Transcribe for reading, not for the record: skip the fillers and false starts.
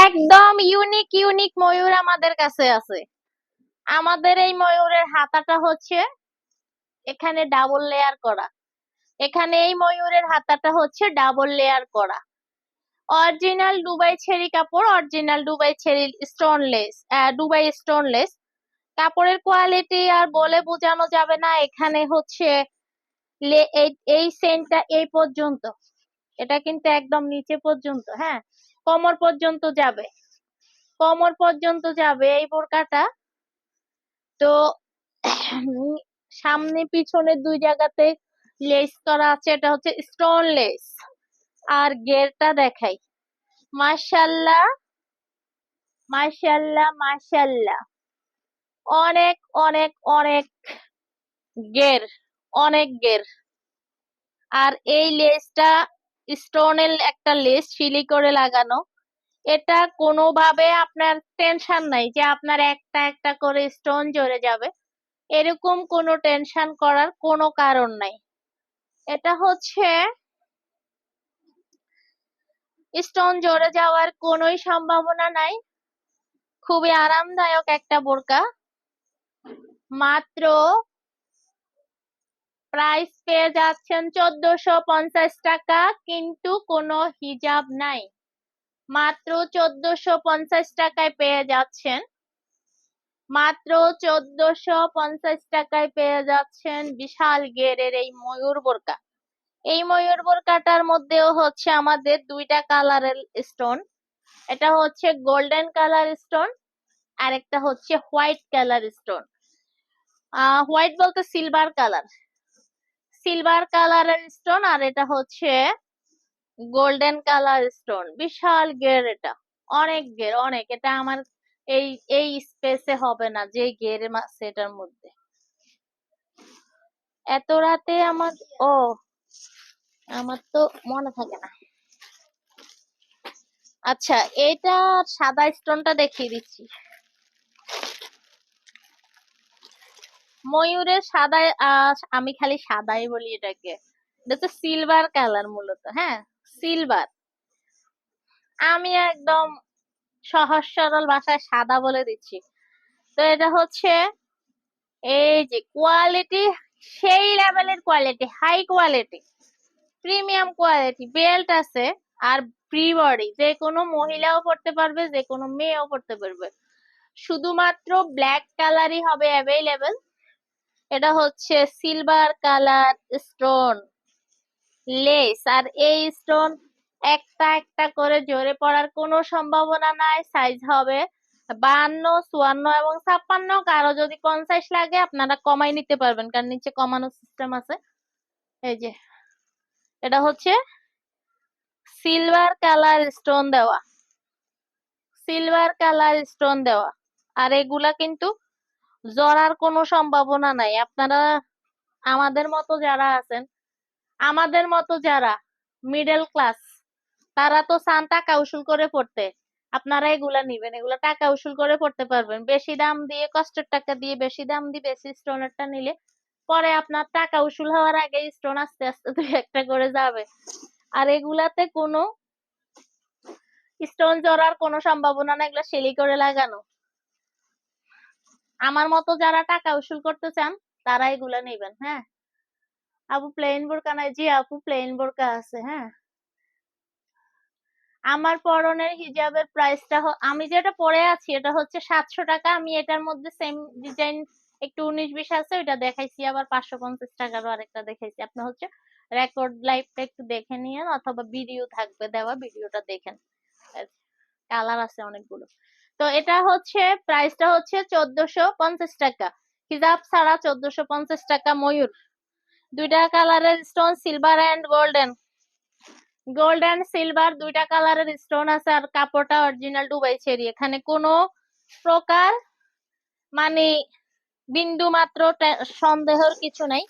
একদম unique unique ময়ূর আমাদের কাছে আছে। আমাদের এই ময়ূরের হাতাটা হচ্ছে এখানে ডাবল লেয়ার করা। এখানে এই ময়ূরের হাতাটা হচ্ছে ডাবল লেয়ার করা। অরিজিনাল দুবাই চেরি কাপড়, অরিজিনাল দুবাই চেরি স্টোনলেস, দুবাই স্টোনলেস কাপড়ের কোয়ালিটি আর বলে বোঝানো যাবে না। এখানে হচ্ছে এই সেন্টটা এই পর্যন্ত, এটা কিন্তু একদম নিচে পর্যন্ত, হ্যাঁ, কোমর পর্যন্ত যাবে, কোমর পর্যন্ত যাবে এই বোরকাটা। তো সামনে পিছনে দুই জায়গাতে লেস করা আছে, এটা হচ্ছে স্টোন লেস। আর গেরটা দেখাই, মাশাল্লাহ মাশাল্লাহ মাশাল্লাহ, অনেক অনেক অনেক গের, অনেক গের। আর এই লেসটা স্টোনের একটা লেস সিলি করে লাগানো। এটা কোনোভাবে আপনার টেনশন নাই যে আপনার একটা একটা করে স্টোন জড়ে যাবে, এরকম কোনো টেনশন করার কোনো কারণ নাই। এটা হচ্ছে স্টোন জড়ে যাওয়ার কোনোই সম্ভাবনা নাই। খুবই আরামদায়ক একটা বোরকা। মাত্র প্রাইস পেয়ে যাচ্ছেন 1450 টাকা, কিন্তু কোনো হিজাব নাই। মাত্র 1450 টাকায় পেয়ে যাচ্ছেন, মাত্র 1450 টাকায় পেয়ে যাচ্ছেন বিশাল গেরের এই ময়ূর বোরকা। এই ময়ূর বোরকাটার মধ্যেও হচ্ছে আমাদের দুইটা কালারের স্টোন। এটা হচ্ছে গোল্ডেন কালার স্টোন, আর একটা হচ্ছে হোয়াইট কালার স্টোন। হোয়াইট বলতে সিলভার কালার, সিলভার কালারের স্টোন। আর এটা হচ্ছে গোল্ডেন কালার স্টোন। বিশাল গের, এটা অনেক গের, অনেক। এটা আমার এই এই স্পেসে হবে না যে গের আছে এটার মধ্যে। এত রাতে আমার, ও আমার তো মনে থাকে না। আচ্ছা, এটা সাদা স্টোনটা দেখিয়ে দিচ্ছি। ময়ূরের সাদা, আমি খালি সাদাই বলি এটাকে, এটা তো সিলভার কালার মূলত, হ্যাঁ, সিলভার। আমি একদম সহজ সরল ভাষায় সাদা বলে দিচ্ছি। তো এটা হচ্ছে এই যে কোয়ালিটি, সেই লেভেলের quality, high quality, premium quality. Belt আছে আর ফ্রি বডি, যে কোনো মহিলাও পড়তে পারবে, যে কোনো মেয়েও পড়তে পারবে। শুধুমাত্র ব্ল্যাক কালারই হবে অ্যাভেলেবেল। এটা হচ্ছে সিলভার কালার স্টোন লেস। আর এই স্টোন একটা একটা করে ঝরে পড়ার কোনো সম্ভাবনা নাই। সাইজ হবে 52, 54 এবং 56। কারো যদি 50 লাগে আপনারা কমাই নিতে পারবেন, কারণ নিচে কমানোর সিস্টেম আছে। এই যে এটা হচ্ছে সিলভার কালার স্টোন দেওয়া, সিলভার কালার স্টোন দেওয়া। আর এগুলা কিন্তু জড়ার কোনো সম্ভাবনা নাই। আপনারা আমাদের মতো যারা আছেন, আমাদের মতো যারা মিডল ক্লাস, তারা তো চান টাকা উসুল করে পড়তে। আপনারা এগুলা নিবেন, এগুলা টাকা উসুল করে পড়তে পারবেন। বেশি দাম দিয়ে, কষ্টের টাকা দিয়ে বেশি দাম দিয়ে বেশি স্টোনেরটা নিলে পরে আপনার টাকা উসুল হওয়ার আগে স্টোন আস্তে আস্তে দুই একটা করে যাবে। আর এগুলাতে কোনো স্টোন জড়ার কোনো সম্ভাবনা না, এগুলা সেলি করে লাগানো। আমার মতো যারা টাকা উসুল করতে চান তারা এগুলা নিবেন। হ্যাঁ, আপু প্লেন বোরকা নাই? জি আপু, প্লেন বোরকা আছে। হ্যাঁ, আমার পরনের হিজাবের প্রাইসটা, আমি যেটা পরে আছি এটা হচ্ছে 700 টাকা। আমি এটার মধ্যে সেম ডিজাইন একটু 19-20 আছে, ওইটা দেখাইছি। আবার 550 টাকারও আরেকটা দেখাইছি। আপনি হচ্ছে রেকর্ড লাইভটা একটু দেখে নিয়েন, অথবা ভিডিও থাকবে দেওয়া, ভিডিওটা দেখেন। কালার আছে অনেকগুলো। তো এটা হচ্ছে প্রাইসটা হচ্ছে 1450 টাকা, হিজাব ছাড়া 1450 টাকা। ময়ূর দুইটা কালারের stone, silver and golden, gold and silver দুইটা কালারের স্টোন আছে। আর কাপড়টা অরিজিনাল দুবাই চেরি। এখানে কোনো প্রকার মানে বিন্দু মাত্র সন্দেহের কিছু নাই।